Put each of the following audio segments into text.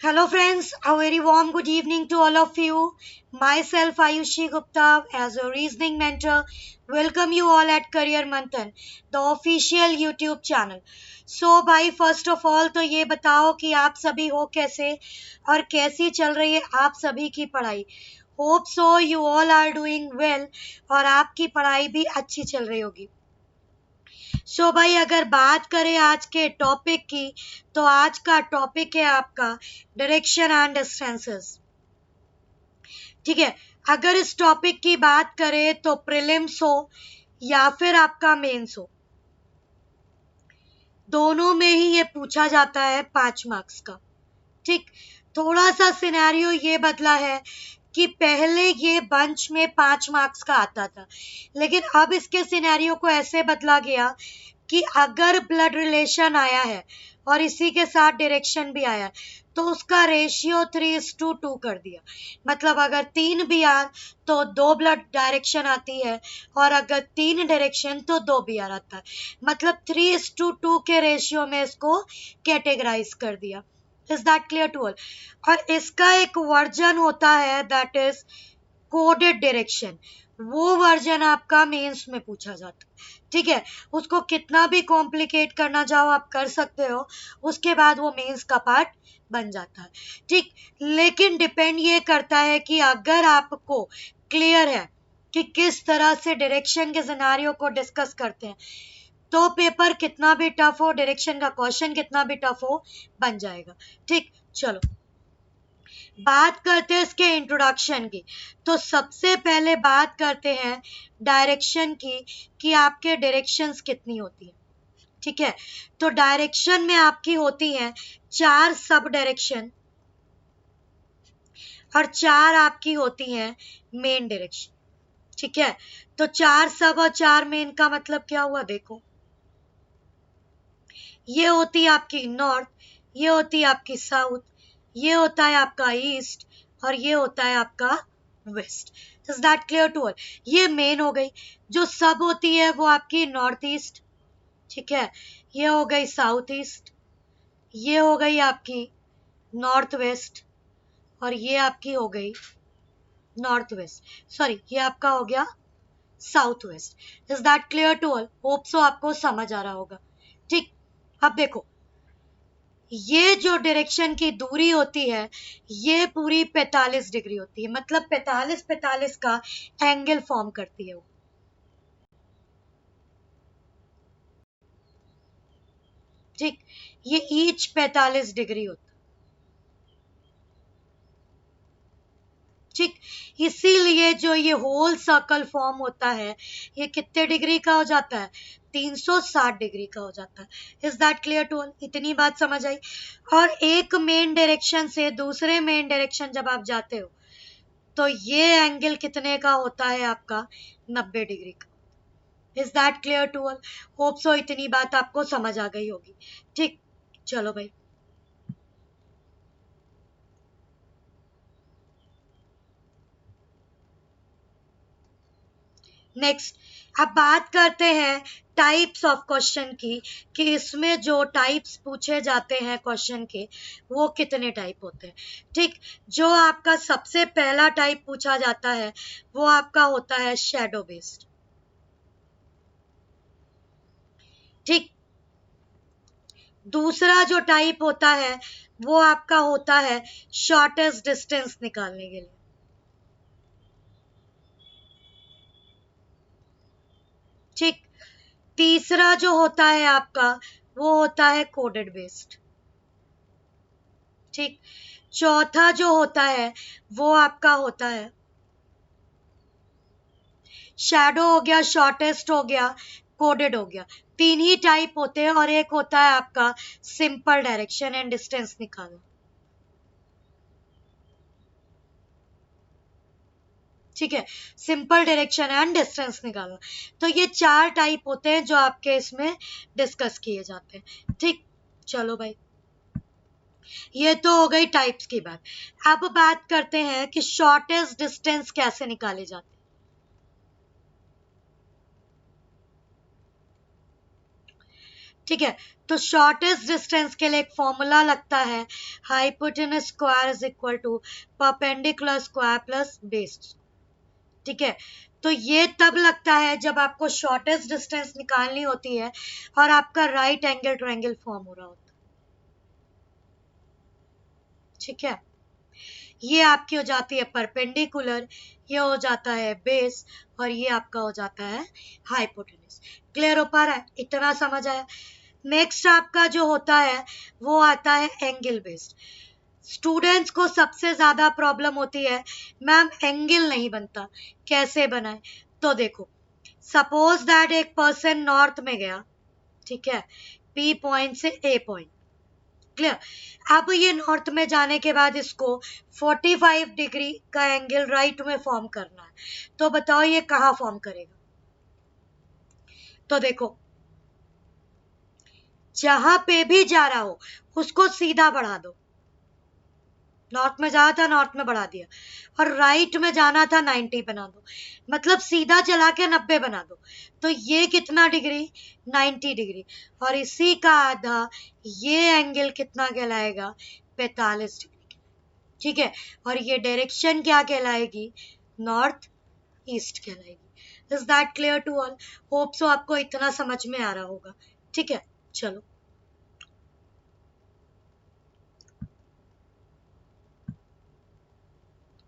Hello friends, a very warm good evening to all of you. Myself Ayushi Gupta as a reasoning mentor. Welcome you all at Career Manthan, the official YouTube channel. So भाई first of all तो ये बताओ कि आप सभी हो कैसे और कैसी चल रही है आप सभी की पढ़ाई. Hope so you all are doing well और आपकी पढ़ाई भी अच्छी चल रही होगी. सो भाई अगर बात करें आज के टॉपिक की तो आज का टॉपिक है आपका डायरेक्शन एंड डिस्टेंसेस. ठीक है. अगर इस टॉपिक की बात करें तो प्रीलिम्स हो या फिर आपका मेंस हो, दोनों में ही ये पूछा जाता है 5 मार्क्स का. ठीक. थोड़ा सा सिनेरियो ये बदला है कि पहले ये बंच में 5 मार्क्स का आता था, लेकिन अब इसके सिनेरियो को ऐसे बदला गया कि अगर ब्लड रिलेशन आया है और इसी के साथ डायरेक्शन भी आया है तो उसका रेशियो 3:2 कर दिया. मतलब अगर 3 BR तो 2 ब्लड डायरेक्शन आती है और अगर 3 डायरेक्शन तो 2 BR आता है. मतलब 3:2 के रेशियो में इसको कैटेगराइज कर दिया. Is that clear to all? और इसका एक वर्जन होता है दैट इज कोडेड डायरेक्शन. वो वर्जन आपका मेंस में पूछा जाता है. ठीक है. उसको कितना भी कॉम्प्लिकेट करना चाहो आप कर सकते हो, उसके बाद वो मेंस का पार्ट बन जाता है. ठीक. लेकिन डिपेंड ये करता है कि अगर आपको क्लियर है कि किस तरह से डायरेक्शन के सिनेरियो को डिस्कस करते हैं तो पेपर कितना भी टफ हो, डायरेक्शन का क्वेश्चन कितना भी टफ हो, बन जाएगा. ठीक. चलो बात करते हैं इसके इंट्रोडक्शन की. तो सबसे पहले बात करते हैं डायरेक्शन की कि आपके डायरेक्शंस कितनी होती है. ठीक है. तो डायरेक्शन में आपकी होती हैं 4 सब डायरेक्शन और 4 आपकी होती हैं मेन डायरेक्शन. ठीक है. तो 4 सब और 4 मेन का मतलब क्या हुआ देखो. ये होती है आपकी नॉर्थ, ये होती है आपकी साउथ, ये होता है आपका ईस्ट और ये होता है आपका west. Is that clear to all? ये मेन हो गई. जो सब होती है वो आपकी नॉर्थ ईस्ट. ठीक है. ये हो गई साउथ ईस्ट, ये हो गई आपकी नॉर्थ वेस्ट और ये आपकी हो गई नॉर्थ वेस्ट. सॉरी, ये आपका हो गया south west. Is that clear to all? Hope so आपको समझ आ रहा होगा. ठीक. अब देखो, ये जो डायरेक्शन की दूरी होती है ये पूरी 45 डिग्री होती है. मतलब 45 का एंगल फॉर्म करती है वो. ठीक. ये ईच 45 डिग्री होता है. ठीक. इसीलिए जो ये होल सर्कल फॉर्म होता है ये कितने डिग्री का हो जाता है? 360 डिग्री का हो जाता है. Is that clear to all? इतनी बात समझ आई. और एक मेन डायरेक्शन से दूसरे मेन डायरेक्शन जब आप जाते हो तो ये एंगल कितने का होता है आपका? 90 डिग्री का. Is that clear to all? Hope so इतनी बात आपको समझ आ गई होगी. ठीक. चलो भाई, नेक्स्ट अब बात करते हैं टाइप्स ऑफ क्वेश्चन की कि इसमें जो टाइप्स पूछे जाते हैं क्वेश्चन के वो कितने टाइप होते हैं. ठीक. जो आपका सबसे पहला टाइप पूछा जाता है वो आपका होता है शैडो बेस्ड. ठीक. दूसरा जो टाइप होता है वो आपका होता है शॉर्टेस्ट डिस्टेंस निकालने के लिए. ठीक. तीसरा जो होता है आपका वो होता है कोडेड बेस्ड. ठीक. चौथा जो होता है वो आपका होता है शैडो हो गया, शॉर्टेस्ट हो गया, कोडेड हो गया. तीन ही टाइप होते हैं और एक होता है आपका सिंपल डायरेक्शन एंड डिस्टेंस निकालना. ठीक है. सिंपल डायरेक्शन एंड डिस्टेंस निकालना. तो ये 4 टाइप होते हैं जो आपके इसमें डिस्कस किए जाते हैं. ठीक. चलो भाई, ये तो हो गई टाइप्स की बात. अब बात करते हैं कि शॉर्टेस्ट डिस्टेंस कैसे निकाले जाते हैं. ठीक है, तो शॉर्टेस्ट डिस्टेंस के लिए एक फॉर्मूला लगता है, hypotenuse square is equal to perpendicular square plus base. ठीक है, तो ये तब लगता है जब आपको शॉर्टेस्ट डिस्टेंस निकालनी होती है और आपका राइट एंगल ट्रायंगल फॉर्म हो रहा होता है। ठीक है, ये आपकी हो जाती है परपेंडिकुलर, ये हो जाता है बेस, और ये आपका हो जाता है हाइपोटेनस। क्लियर हो पा रहा है? इतना समझ आया? नेक्स्ट आपका जो होता है वो आता है एंगल बेस्ड। स्टूडेंट्स को सबसे ज्यादा प्रॉब्लम होती है, मैम एंगल नहीं बनता, कैसे बनाए? तो देखो, सपोज दैट एक पर्सन नॉर्थ में गया, ठीक है, पी पॉइंट से ए पॉइंट। क्लियर? अब ये नॉर्थ में जाने के बाद इसको 45 डिग्री का एंगल राइट में फॉर्म करना है, तो बताओ ये कहाँ फॉर्म करेगा? तो देखो, जहां पे भी जा रहा हो उसको सीधा बढ़ा दो। नॉर्थ में जाना था, नॉर्थ में बढ़ा दिया, और राइट में जाना था 90 बना दो, मतलब सीधा चला के 90 बना दो। तो ये कितना डिग्री? 90 डिग्री। और इसी का आधा, ये एंगल कितना कहलाएगा? 45 डिग्री। ठीक है, और ये डायरेक्शन क्या कहलाएगी? नॉर्थ ईस्ट कहलाएगी। Is that clear to all? Hope so आपको इतना समझ में आ रहा होगा। ठीक है, चलो।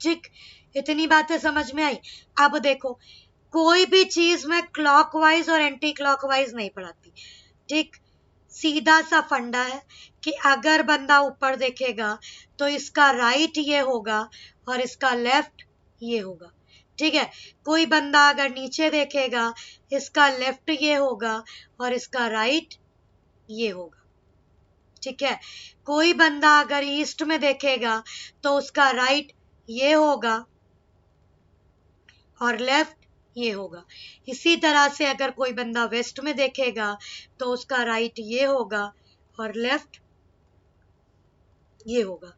ठीक, इतनी बातें समझ में आई। अब देखो, कोई भी चीज में क्लॉकवाइज और एंटी क्लॉकवाइज नहीं पढ़ाती। ठीक, सीधा सा फंडा है कि अगर बंदा ऊपर देखेगा तो इसका राइट ये होगा और इसका लेफ्ट ये होगा। ठीक है, कोई बंदा अगर नीचे देखेगा, इसका लेफ्ट ये होगा और इसका राइट ये होगा। ठीक है, कोई बंदा अगर ईस्ट में देखेगा तो उसका राइट ये होगा और लेफ्ट ये होगा। इसी तरह से अगर कोई बंदा वेस्ट में देखेगा तो उसका राइट ये होगा और लेफ्ट ये होगा।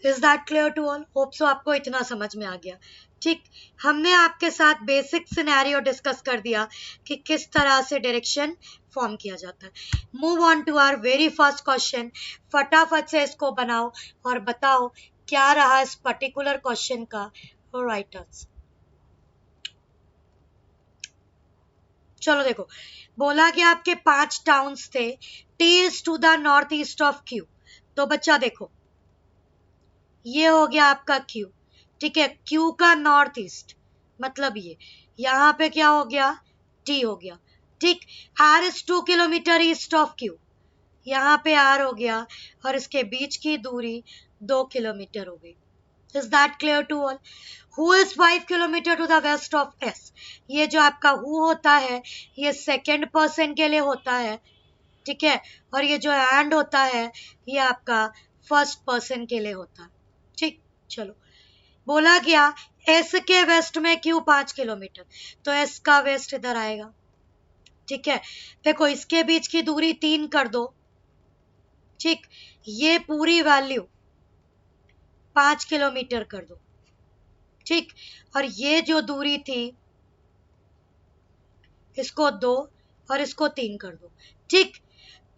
Is that clear to all? Hope so आपको इतना समझ में आ गया। ठीक, हमने आपके साथ बेसिक सिनेरियो डिस्कस कर दिया कि किस तरह से डायरेक्शन फॉर्म किया जाता है। Move on to our very first question. फटाफट से इसको बनाओ और बताओ क्या रहा इस पर्टिकुलर क्वेश्चन का राइट आंसर। चलो देखो, बोला कि आपके 5 टाउन्स थे, T is to the north east of Q. तो बच्चा देखो, ये हो गया आपका क्यू। ठीक है, क्यू का नॉर्थ ईस्ट, मतलब ये यहाँ पे क्या हो गया? टी हो गया। ठीक, R is 2 kilometre east of Q, यहाँ पे आर हो गया, और इसके बीच की दूरी 2 किलोमीटर हो गई। Is that clear to all? Who is 5 kilometre to the west of S. ये जो आपका हु होता है ये सेकेंड पर्सन के लिए होता है। ठीक है, और ये जो एंड होता है ये आपका फर्स्ट पर्सन के लिए होता है। ठीक, चलो, बोला गया एस के वेस्ट में क्यू 5 किलोमीटर, तो एस का वेस्ट इधर आएगा। ठीक है, देखो इसके बीच की दूरी 3 कर दो। ठीक, ये पूरी वैल्यू 5 किलोमीटर कर दो। ठीक, और ये जो दूरी थी इसको 2 और इसको 3 कर दो। ठीक,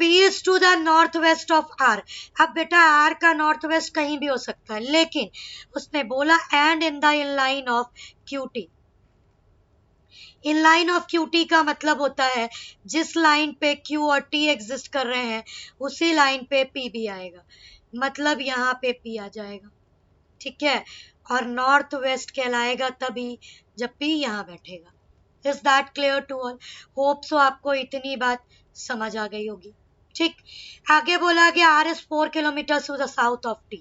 P is to the north west of R। अब बेटा R का नॉर्थ वेस्ट कहीं भी हो सकता है, लेकिन उसने बोला and in the in line of QT। In line of QT का मतलब होता है जिस लाइन पे Q और T एग्जिस्ट कर रहे हैं उसी लाइन पे P भी आएगा, मतलब यहाँ पे P आ जाएगा। ठीक है, और नॉर्थ वेस्ट कहलाएगा तभी जब P यहाँ बैठेगा। Is that clear to all? Hope so आपको इतनी बात समझ आ गई होगी। ठीक, आगे बोला कि R is 4 kilometre to the south of T.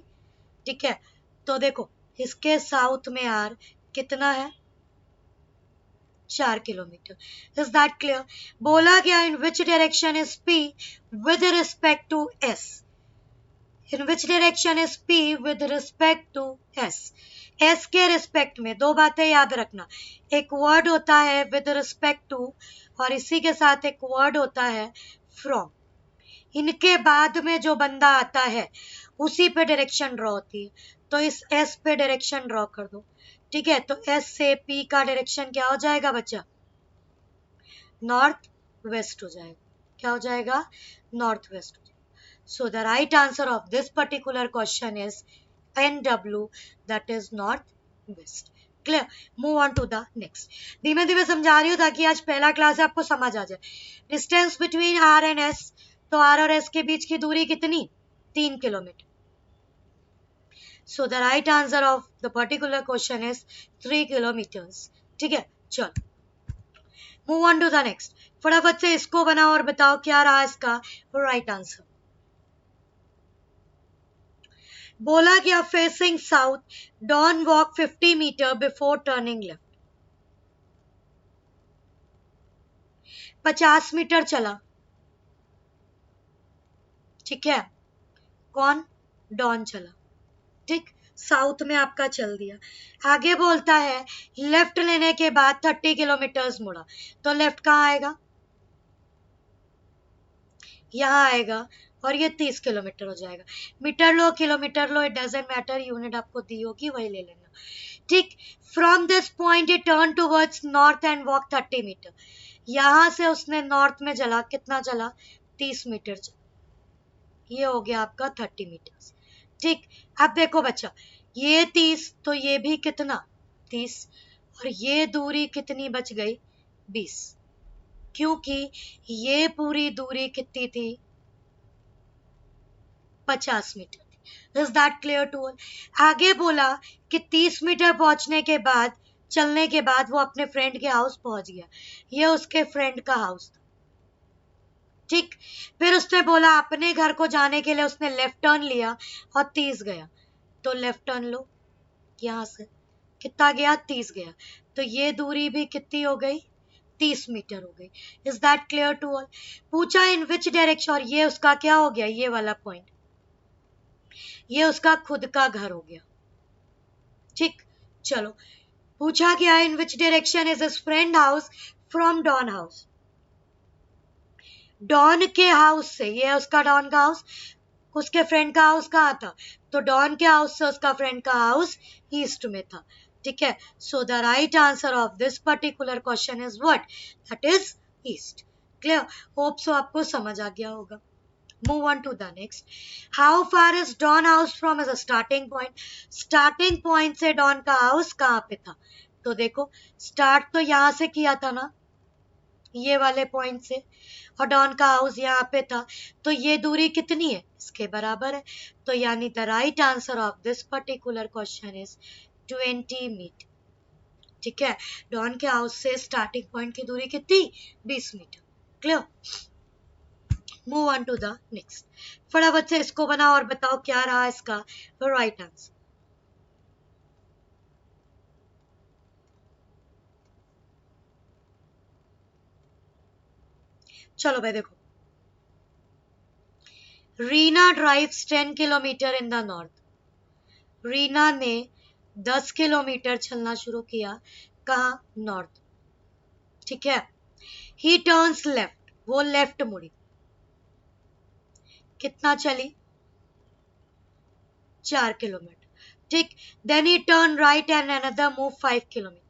ठीक है, तो देखो इसके साउथ में आर कितना है? 4 किलोमीटर। Is that clear? बोला गया in which direction is P with respect to S. In which direction is P with respect to S. S के रिस्पेक्ट में दो बातें याद रखना, एक वर्ड होता है विद रिस्पेक्ट टू और इसी के साथ एक वर्ड होता है फ्रॉम। इनके बाद में जो बंदा आता है उसी पे डायरेक्शन ड्रॉ होती है, तो इस एस पे डायरेक्शन ड्रॉ कर दो। ठीक है, तो एस से पी का डायरेक्शन क्या हो जाएगा बच्चा? नॉर्थ वेस्ट हो जाएगा। क्या हो जाएगा, नॉर्थ वेस्ट हो जाएगा. So the right answer of this particular question is NW, that is north west. Clear. Move on to the next. धीमे धीमे समझा रही हूँ ताकि आज पहला क्लास है, आपको समझ आ जाए. Distance between R and S, तो R और S के बीच की दूरी कितनी, 3 kilometre. So the right answer of the particular question is 3 kilometers. ठीक है, चलो move on to the next. फटाफट से इसको बनाओ और बताओ क्या रहा इसका राइट आंसर. बोला गया facing south Don walk 50 metre before turning left. 50 metre चला. ठीक है, कौन, डॉन चला. ठीक, साउथ में आपका चल दिया. आगे बोलता है लेफ्ट लेने के बाद 30 किलोमीटर्स मुड़ा. तो लेफ्ट कहाँ आएगा, यहाँ आएगा और ये 30 किलोमीटर हो जाएगा. मीटर लो किलोमीटर लो, इट डजेंट मैटर, यूनिट आपको दी होगी वही ले लेना. ठीक. From this point it turn towards north and walk 30 metre. यहां से उसने नॉर्थ में चला, कितना चला, 30 मीटर चला. ये हो गया आपका 30 मीटर. ठीक. अब देखो बच्चा, ये 30 तो ये भी कितना 30, और ये दूरी कितनी बच गई, 20, क्योंकि ये पूरी दूरी कितनी थी, 50 मीटर थी. Is that clear to all. आगे बोला कि 30 मीटर पहुंचने के बाद, चलने के बाद वो अपने फ्रेंड के हाउस पहुंच गया. ये उसके फ्रेंड का हाउस था. ठीक. फिर उसने बोला अपने घर को जाने के लिए उसने लेफ्ट टर्न लिया और 30 गया. तो लेफ्ट टर्न लो, यहां से कितना गया, 30 गया. तो ये दूरी भी कितनी हो गई, 30 मीटर हो गई. Is that clear to all. पूछा इन विच डायरेक्शन, और ये उसका क्या हो गया, ये वाला पॉइंट, ये उसका खुद का घर हो गया. ठीक. चलो, पूछा गया in which direction is his friend house from Don house. Don के हाउस से, ये उसका डॉन का हाउस, उसके फ्रेंड का हाउस कहाँ था, तो डॉन के हाउस से उसका फ्रेंड का हाउस ईस्ट में था. ठीक है. सो the right answer of this particular question is what, that is east. Clear. Hope so आपको समझ आ गया होगा. Move on to the next. How far is Don house from as a starting point? Starting point से Don का house कहाँ पे था, तो देखो start तो यहाँ से किया था ना, ये वाले पॉइंट से, और डॉन का हाउस यहाँ पे था. तो ये दूरी कितनी है, इसके बराबर है. तो यानी the right answer of this particular question is 20 metre. ठीक है. डॉन के हाउस से स्टार्टिंग पॉइंट की दूरी कितनी, 20 metre. Clear. Move on to the next. फटाफट से इसको बनाओ और बताओ क्या रहा इसका राइट आंसर. चलो भाई देखो, Reena drives 10 kilometre in the north. Reena ने 10 किलोमीटर चलना शुरू किया, कहा, नॉर्थ. ठीक है. ही टर्न्स लेफ्ट, वो लेफ्ट मुड़ी, कितना चली, 4 किलोमीटर. ठीक. Then he turn right and another move 5 kilometer.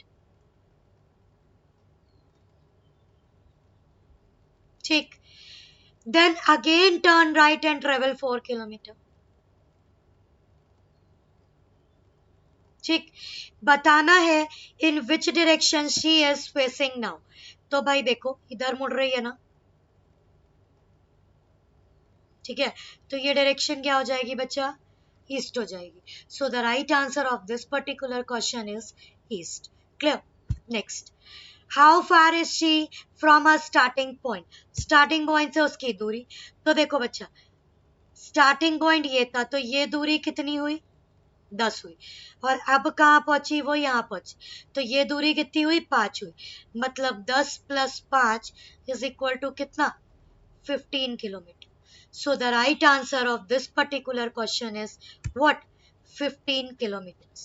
ठीक. Then again turn right and travel 4 kilometer. ठीक. बताना है in which direction she is facing now. तो भाई देखो इधर मुड़ रही है ना. ठीक है. तो ये डायरेक्शन क्या हो जाएगी बच्चा, ईस्ट हो जाएगी. So the right answer of this particular question is east. Clear. Next. How far is she from a starting point. Starting point से उसकी दूरी, तो देखो बच्चा स्टार्टिंग पॉइंट ये था, तो ये दूरी कितनी हुई, 10 हुई. और अब कहाँ पहुंची, वो यहाँ पहुंची. तो ये दूरी कितनी हुई, 5 हुई. मतलब 10 प्लस 5 इज इक्वल टू कितना, 15 kilometre. So the right answer of this particular question is what, 15 kilometers.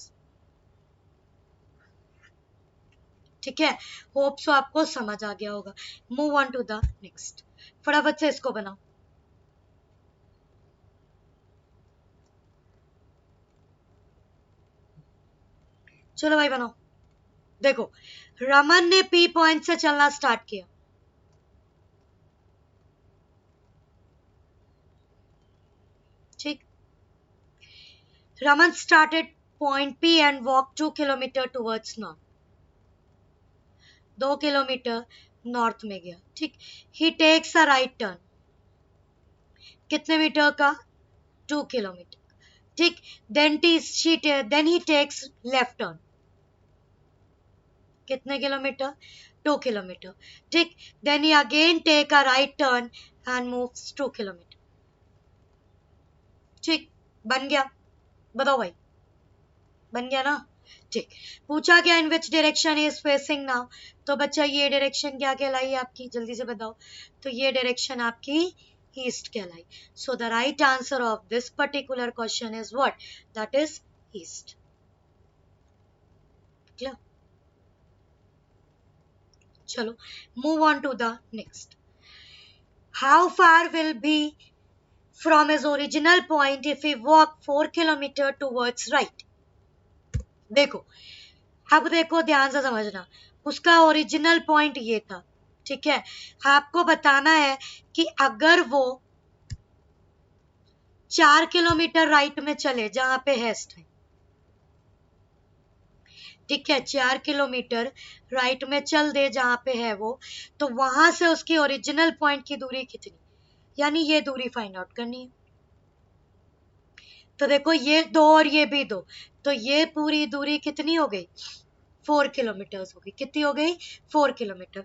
ठीक है. होप सो आपको समझ आ गया होगा. Move on to the next. फटाफट से इसको बनाओ. चलो भाई बनाओ. देखो, रमन ने पी पॉइंट से चलना स्टार्ट किया. ठीक। Raman started point P and walked 2 kilometre towards north. 2 kilometre north में गया, ठीक। He takes a right turn. कितने मीटर का? 2 किलोमीटर, ठीक। Then he takes left turn. कितने किलोमीटर? 2 किलोमीटर, ठीक। Then he again take a right turn and moves 2 kilometer, ठीक। बन गया? बताओ भाई, बन गया ना? ठीक। पूछा क्या in which direction is facing now, तो बच्चा ये डायरेक्शन क्या कहलाई आपकी, जल्दी से बताओ। तो ये डायरेक्शन आपकी ईस्ट कहलाई। So the right answer of this particular question is what? That is east. Clear? चलो move on to the next. How far will be from his original point if he walk 4 kilometer towards right? देखो, अब देखो ध्यान से समझना, उसका original point ये था, ठीक है। आपको बताना है कि अगर वो 4 किलोमीटर राइट में चले जहां पे हेस्ट है, ठीक है, 4 किलोमीटर राइट में चल दे जहां पे है वो, तो वहां से उसकी ओरिजिनल पॉइंट की दूरी कितनी, यानी ये दूरी फाइंड आउट करनी है। तो देखो ये दो और ये भी दो, तो ये पूरी दूरी कितनी हो गई? 4 किलोमीटर हो गई। कितनी हो गई? 4 kilometre.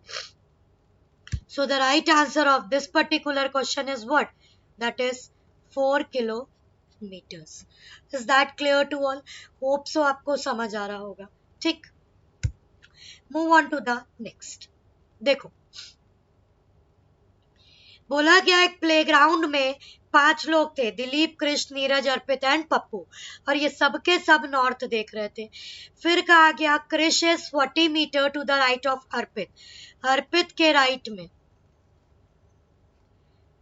So the right answer of this particular question is what? That is 4 kilometers. Is that clear to all? Hope so आपको समझ आ रहा होगा, ठीक। Move on to the next. देखो, बोला गया एक प्लेग्राउंड में 5 लोग थे, दिलीप, कृष्ण, नीरज, अर्पित एंड पप्पू, और ये सबके सब नॉर्थ देख रहे थे। फिर कहा गया Krishna is 40 meter to the right of Arpit, Arpit के राइट में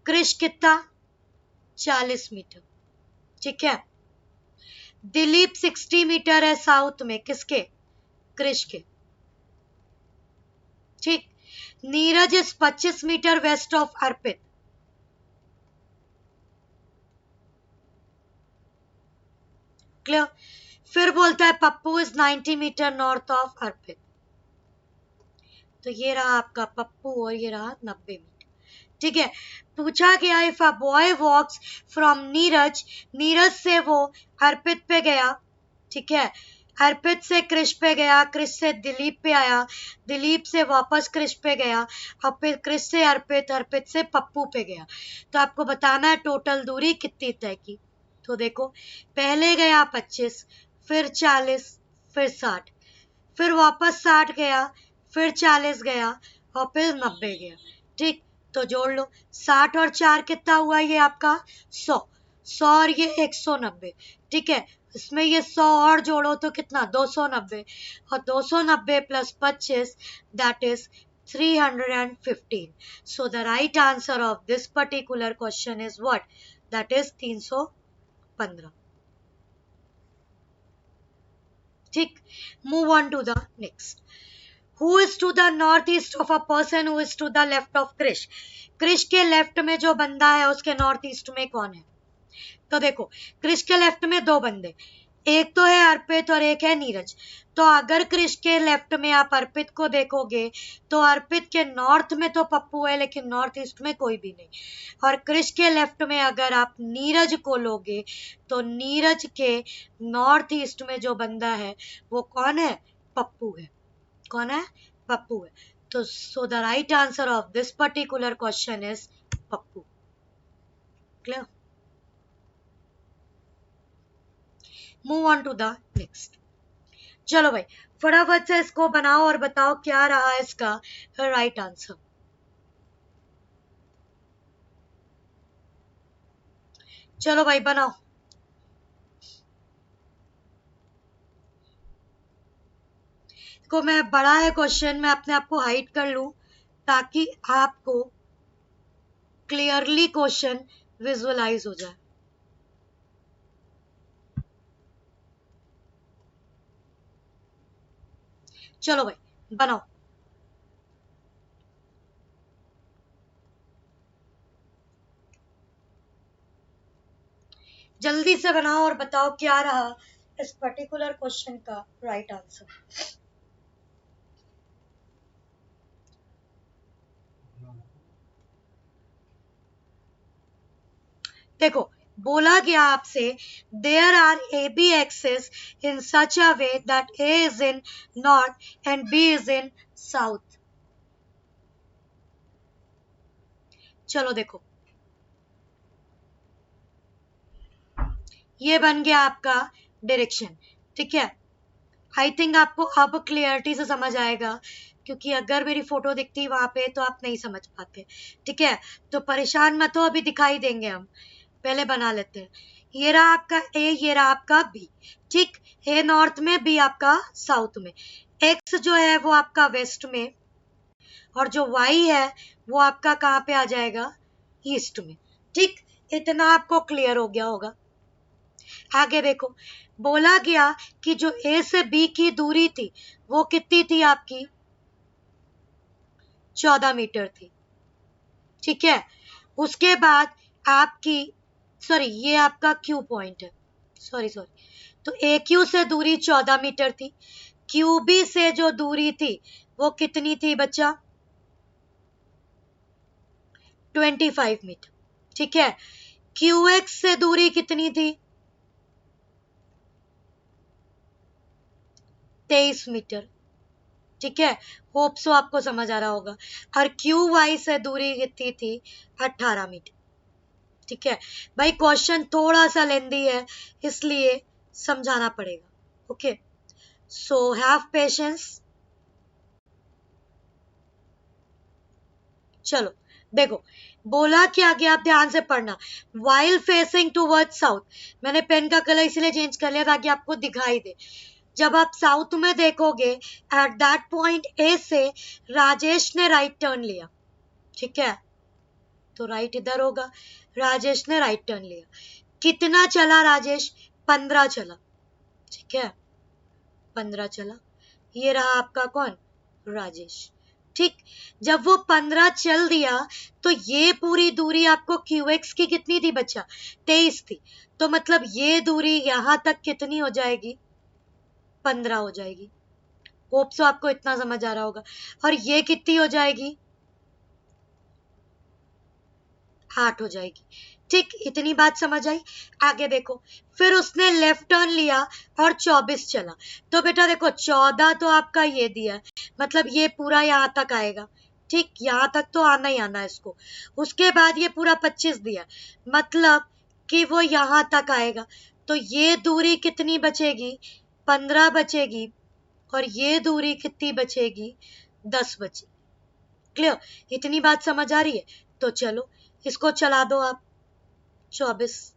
कृष्ण कितना? 40 मीटर, ठीक है। दिलीप 60 मीटर है साउथ में, किसके? कृष्ण के, ठीक। Neeraj is 25 meter west of Arpit, clear. फिर बोलता है Pappu is 90 meter north of Arpit. तो ये रहा आपका पप्पू और ये रहा 90 मीटर, ठीक है। पूछा गया if a boy walks from Neeraj, Neeraj से वो अर्पित पे गया, ठीक है। अर्पित से कृष पे गया, कृष से दिलीप पे आया, दिलीप से वापस कृष पे गया, और फिर कृष से अर्पित, अर्पित से पप्पू पे गया। तो आपको बताना है टोटल दूरी कितनी तय की। तो देखो, पहले गया 25, फिर 40, फिर 60, फिर वापस 60 गया, फिर 40 गया, और फिर 90 गया, ठीक। तो जोड़ लो, 60 और 4 कितना हुआ? ये आपका 100, 100 और ये 190, ठीक है। इसमें ये 100 और जोड़ो तो कितना? 290, और 290 plus 25 that is 315. So the right answer of this particular question is what? That is 315, ठीक। Move on to the next. Who is to the northeast of a person who is to the left of Krish? कृष के left में जो बंदा है उसके north east में कौन है? तो देखो, कृष के लेफ्ट में दो बंदे, एक तो है अर्पित और एक है नीरज। तो अगर कृष के लेफ्ट में आप अर्पित को देखोगे तो अर्पित के नॉर्थ में तो पप्पू है, लेकिन नॉर्थ ईस्ट में कोई भी नहीं। और कृष के लेफ्ट में अगर आप नीरज को लोगे तो नीरज के नॉर्थ ईस्ट में जो बंदा है वो कौन है? पप्पू है। कौन है? पप्पू है। तो so the right answer of this particular question is Pappu, clear. Move on to the next. चलो भाई, फटाफट से इसको बनाओ और बताओ क्या रहा इसका राइट आंसर। चलो भाई बनाओ। को मैं बड़ा है क्वेश्चन, मैं अपने आप को हाइड कर लूं ताकि आपको क्लियरली क्वेश्चन विजुअलाइज हो जाए। चलो भाई बनाओ। जल्दी से बनाओ और बताओ क्या रहा इस पर्टिकुलर क्वेश्चन का राइट आंसर। देखो, बोला गया आपसे there are A B access in such a way that A is in north and B is in south. चलो देखो, ये बन गया आपका डायरेक्शन। ठीक है, आई थिंक आपको अब क्लियरिटी से समझ आएगा, क्योंकि अगर मेरी फोटो दिखती वहां पे तो आप नहीं समझ पाते। ठीक है, तो परेशान मत हो, अभी दिखाई देंगे हम, पहले बना लेते हैं। ये रहा आपका ए, ये रहा आपका बी। ठीक, ए नॉर्थ में, बी आपका साउथ में। एक्स जो है वो आपका वेस्ट में, और जो वाई है वो आपका कहाँ पे आ जाएगा, ईस्ट में। ठीक, इतना आपको क्लियर हो गया होगा। आगे देखो, बोला गया कि जो ए से बी की दूरी थी वो कितनी थी आपकी, 14 मीटर थी। ठीक है, उसके बाद आपकी, सॉरी ये आपका क्यू पॉइंट है, सॉरी सॉरी, तो ए क्यू से दूरी 14 मीटर थी। क्यू बी से जो दूरी थी वो कितनी थी बच्चा, 25 मीटर। ठीक है, क्यू एक्स से दूरी कितनी थी, 23 मीटर। ठीक है, होप सो आपको समझ आ रहा होगा। और क्यू वाई से दूरी कितनी थी, 18 मीटर। ठीक है भाई, क्वेश्चन थोड़ा सा लेंदी है इसलिए समझाना पड़ेगा। Okay, so have patience. चलो देखो, बोला क्या गया, आप ध्यान से पढ़ना। वाइल फेसिंग टूवर्ड साउथ, मैंने पेन का कलर इसलिए चेंज कर लिया ताकि आपको दिखाई दे। जब आप साउथ में देखोगे, एट दैट पॉइंट ए से राजेश ने राइट टर्न लिया। ठीक है, तो राइट इधर होगा, राजेश ने राइट टर्न लिया। कितना चला राजेश, 15 चला। ठीक है, 15 चला। ये रहा आपका कौन, राजेश। ठीक, जब वो 15 चल दिया तो ये पूरी दूरी आपको क्यू एक्स की कितनी थी बच्चा, 23 थी। तो मतलब ये दूरी यहां तक कितनी हो जाएगी, 15 हो जाएगी। होप सो आपको इतना समझ आ रहा होगा। और ये कितनी हो जाएगी, 8 हो जाएगी। ठीक, इतनी बात समझ आई। आगे देखो, फिर उसने लेफ्ट टर्न लिया और 24 चला। तो बेटा देखो, 14 तो आपका ये दिया है, मतलब ये पूरा यहाँ तक आएगा। ठीक, यहाँ तक तो आना ही आना है इसको। उसके बाद ये पूरा 25 दिया, मतलब कि वो यहाँ तक आएगा। तो ये दूरी कितनी बचेगी, 15 बचेगी। और ये दूरी कितनी बचेगी, 10 बचेगी। क्लियर, इतनी बात समझ आ रही है। तो चलो इसको चला दो आप, 24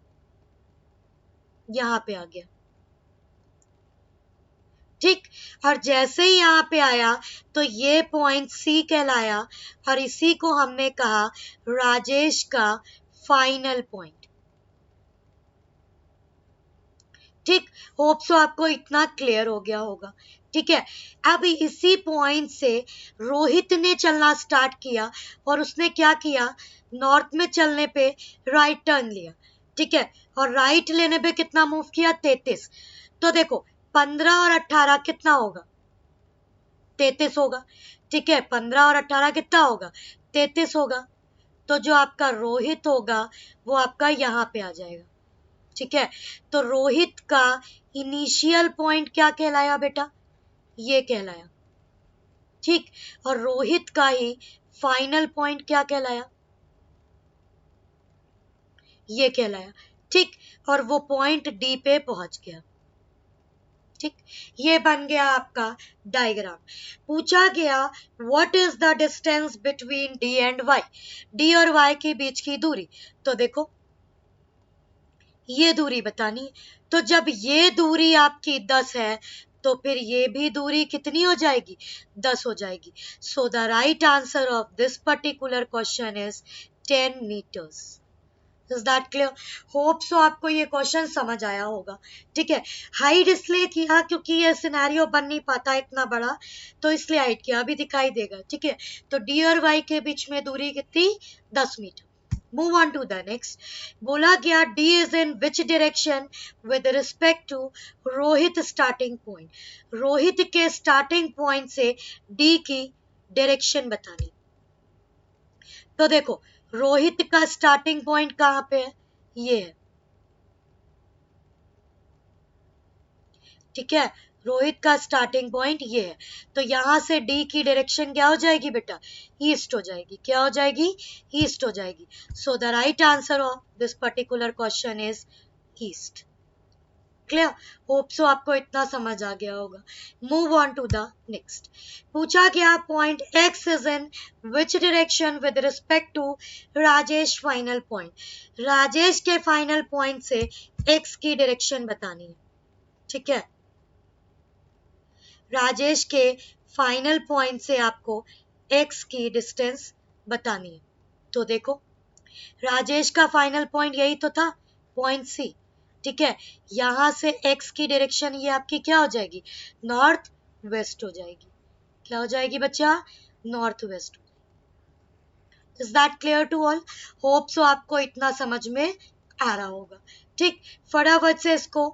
यहाँ पे आ गया। ठीक, और जैसे ही यहाँ पे आया तो ये पॉइंट सी कहलाया, और इसी को हमने कहा राजेश का फाइनल पॉइंट। ठीक, होप सो आपको इतना क्लियर हो गया होगा। ठीक है, अब इसी पॉइंट से रोहित ने चलना स्टार्ट किया, और उसने क्या किया, नॉर्थ में चलने पे राइट टर्न लिया। ठीक है, और राइट लेने पे कितना मूव किया, 33। तो देखो 15 और 18 कितना होगा, 33 होगा। ठीक है, 15 और 18 कितना होगा, 33 होगा। तो जो आपका रोहित होगा वो आपका यहाँ पे आ जाएगा। ठीक है, तो रोहित का इनिशियल पॉइंट क्या कहलाया बेटा, ये कहलाया। ठीक, और रोहित का ही फाइनल पॉइंट क्या कहलाया, ये कहलाया। ठीक, और वो पॉइंट डी पे पहुंच गया। ठीक, ये बन गया आपका डायग्राम। पूछा गया what is the distance between D and Y, D और वाई के बीच की दूरी। तो देखो, ये दूरी बतानी है। तो जब ये दूरी आपकी 10 है तो फिर ये भी दूरी कितनी हो जाएगी, 10 हो जाएगी। So the right answer of this particular question is 10 metres. Is that clear? Hope so आपको ये क्वेश्चन समझ आया होगा। ठीक है, हाइड इसलिए किया क्योंकि ये सिनेरियो बन नहीं पाता इतना बड़ा, तो इसलिए हाइड किया, अभी दिखाई देगा। ठीक है, तो डी और वाई के बीच में दूरी कितनी, 10 metre. Move on to the next. बोला गया D is in which direction with respect to Rohit starting point. Rohit के स्टार्टिंग पॉइंट से डी की डायरेक्शन बतानी। तो देखो रोहित का स्टार्टिंग पॉइंट कहां पे है, ये है, ठीक है। रोहित का स्टार्टिंग पॉइंट ये है, तो यहां से डी की डायरेक्शन क्या हो जाएगी बेटा, ईस्ट हो जाएगी। क्या हो जाएगी, ईस्ट हो जाएगी। So the right answer of this particular question is east. Clear, hope so आपको इतना समझ आ गया होगा। Move on to the next. पूछा गया point X is in which direction with respect to Rajesh final point. Rajesh के फाइनल पॉइंट से एक्स की डायरेक्शन बतानी है, ठीक है। राजेश के फाइनल पॉइंट से आपको एक्स की डिस्टेंस बतानी है। तो देखो राजेश का फाइनल पॉइंट यही तो था, पॉइंट सी, ठीक है। यहां से एक्स की डायरेक्शन ये आपकी क्या हो जाएगी, नॉर्थ वेस्ट हो जाएगी। क्या हो जाएगी बच्चा, north west. Is that clear to all? Hope so आपको इतना समझ में आ रहा होगा। ठीक, फटाफट से इसको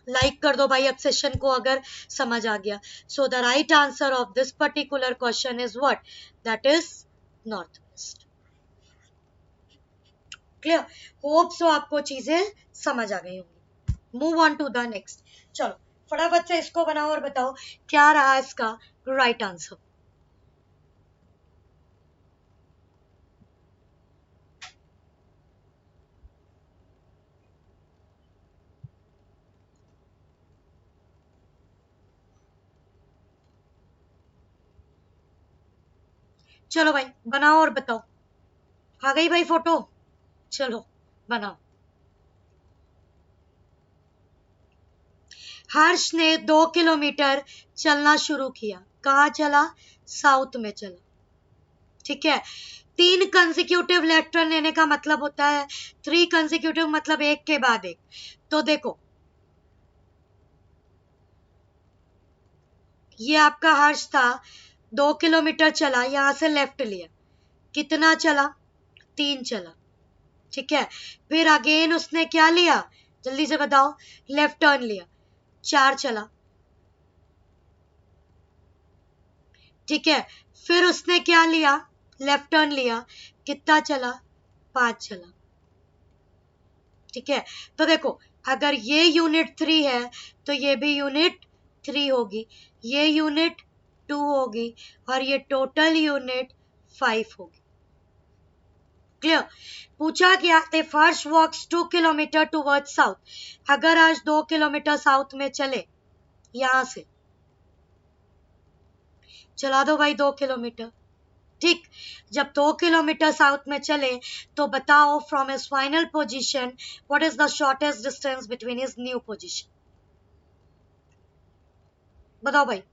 लाइक कर दो भाई अब सेशन को अगर समझ आ गया। So the right answer of this particular question is what, that is north west. Clear, hope so आपको चीजें समझ आ गई होंगी। Move on to the next. चलो फटाफट से इसको बनाओ और बताओ क्या रहा इसका राइट आंसर। चलो भाई बनाओ और बताओ। आ गई भाई फोटो, चलो बनाओ। हर्ष ने 2 किलोमीटर चलना शुरू किया। कहाँ चला, साउथ में चला, ठीक है। 3 कंसेक्यूटिव लेफ्ट टर्न लेने का मतलब होता है 3 कंसेक्यूटिव, मतलब एक के बाद एक। तो देखो ये आपका हर्ष था, 2 किलोमीटर चला, यहां से लेफ्ट लिया, कितना चला, 3 चला, ठीक है। फिर अगेन उसने क्या लिया, जल्दी से बताओ, लेफ्ट टर्न लिया, 4 चला, ठीक है। फिर उसने क्या लिया, लेफ्ट टर्न लिया, कितना चला, 5 चला, ठीक है। तो देखो अगर ये यूनिट 3 है तो ये भी यूनिट 3 होगी, ये यूनिट 2 होगी और ये टोटल यूनिट 5 होगी। क्लियर, पूछा गया if Harsh walks 2 kilometre toward south. अगर आज 2 किलोमीटर साउथ में चले, यहां से चला दो भाई 2 किलोमीटर, ठीक। जब 2 किलोमीटर साउथ में चले तो बताओ from his final position what is the shortest distance between his new position. बताओ भाई।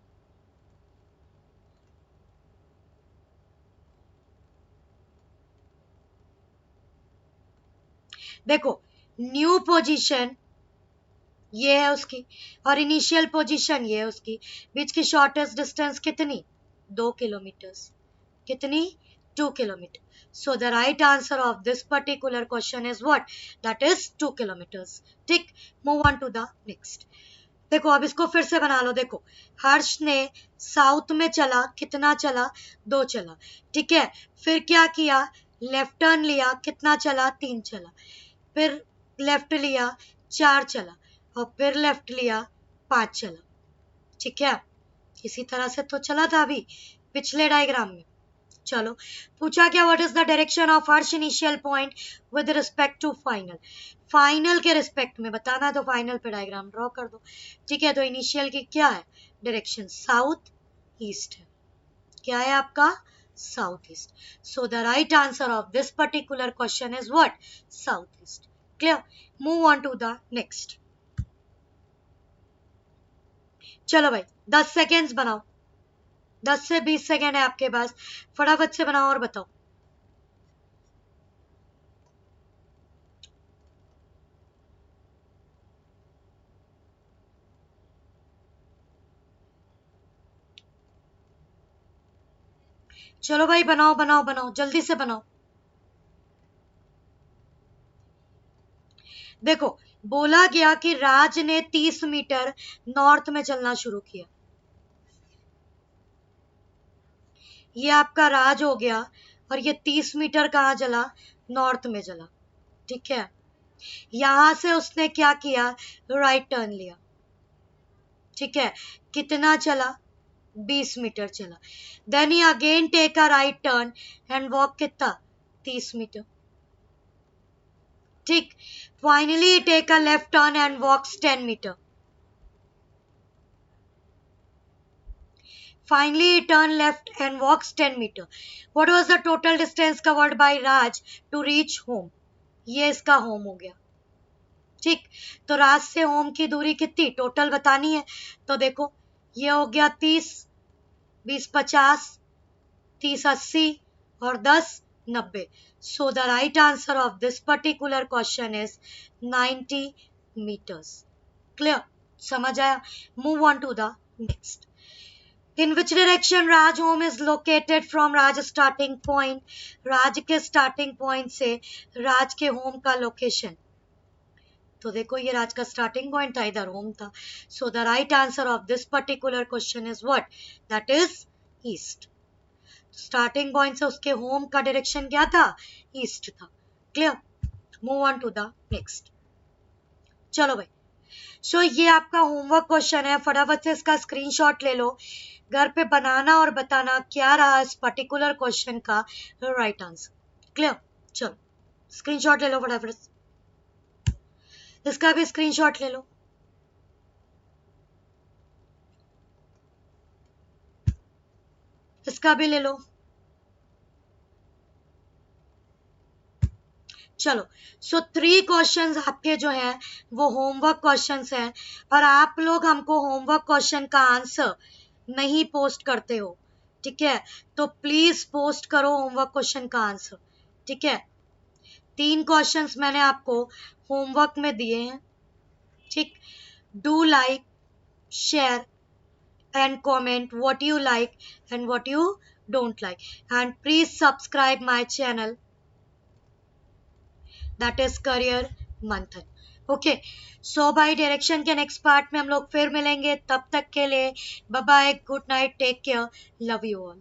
देखो न्यू पोजीशन ये है उसकी और इनिशियल पोजीशन ये है उसकी, बीच की शॉर्टेस्ट डिस्टेंस कितनी, 2 किलोमीटर। कितनी, 2 kilometer. So the right answer of this particular question is what, that is 2 kilometer. ठीक, move on to the next. देखो अब इसको फिर से बना लो। देखो हर्ष ने साउथ में चला, कितना चला, 2 चला, ठीक है। फिर क्या किया, लेफ्ट टर्न लिया, कितना चला, 3 चला। फिर लेफ्ट लिया, 4 चला और फिर लेफ्ट लिया, 5 चला, ठीक है। इसी तरह से तो चला था अभी पिछले डायग्राम में। चलो पूछा क्या, what is the direction of Harsh initial point with respect to final. Final के रिस्पेक्ट में बताना है तो फाइनल पे डायग्राम ड्रॉ कर दो, ठीक है। तो इनिशियल की क्या है डायरेक्शन, साउथ ईस्ट है। क्या है आपका, south east. So the right answer of this particular question is what, south east. Clear, move on to the next. चलो भाई 10 सेकेंड्स बनाओ, 10 से 20 सेकेंड है आपके पास, फटाफट से बनाओ और बताओ। चलो भाई बनाओ बनाओ बनाओ, जल्दी से बनाओ। देखो, बोला गया कि राज ने 30 मीटर नॉर्थ में चलना शुरू किया। ये आपका राज हो गया, और ये 30 मीटर कहाँ चला? नॉर्थ में चला। ठीक है, यहां से उसने क्या किया? राइट टर्न लिया। ठीक है, कितना चला? 20 मीटर चला। Then he again take a right turn and walk कितना? 30 मीटर। ठीक, finally take a left turn and walks 10 metre. Finally, he turned left and walks 10 meter. What was the total distance covered by Raj to reach home? ये इसका home हो गया। ठीक, तो राज से home की दूरी कितनी टोटल बतानी है। तो देखो, ये हो गया 30, 20 50, 30 80 और 10 90। So the right answer of this particular question is 90 meters. Clear? समझ आया? Move on to the next. In which direction Raj home is located from Raj starting point? राज के स्टार्टिंग पॉइंट से राज के होम का लोकेशन। तो देखो, ये राज का स्टार्टिंग पॉइंट था, इधर होम था। So the right answer of this particular question is what? That is east. Starting point से उसके होम का डायरेक्शन क्या था? ईस्ट था। Clear? Move on to the next. चलो भाई, सो ये आपका होमवर्क क्वेश्चन है, फटाफट से इसका स्क्रीनशॉट ले लो, घर पे बनाना और बताना क्या रहा इस पर्टिकुलर क्वेश्चन का राइट आंसर। क्लियर? चलो स्क्रीनशॉट ले लो फटाफट, इसका भी स्क्रीनशॉट ले लो। इसका भी ले लो। चलो, सो 3 क्वेश्चंस आपके जो हैं वो होमवर्क क्वेश्चंस हैं, और आप लोग हमको होमवर्क क्वेश्चन का आंसर नहीं पोस्ट करते हो। ठीक है, तो प्लीज पोस्ट करो होमवर्क क्वेश्चन का आंसर। ठीक है, 3 क्वेश्चंस मैंने आपको होमवर्क में दिए हैं। ठीक, do like, share and comment what you like and what you don't like, and please subscribe my channel, that is career Manthan. Okay, so bye direction के नेक्स्ट पार्ट में हम लोग फिर मिलेंगे, तब तक के लिए bye bye, good night, take care, love you all.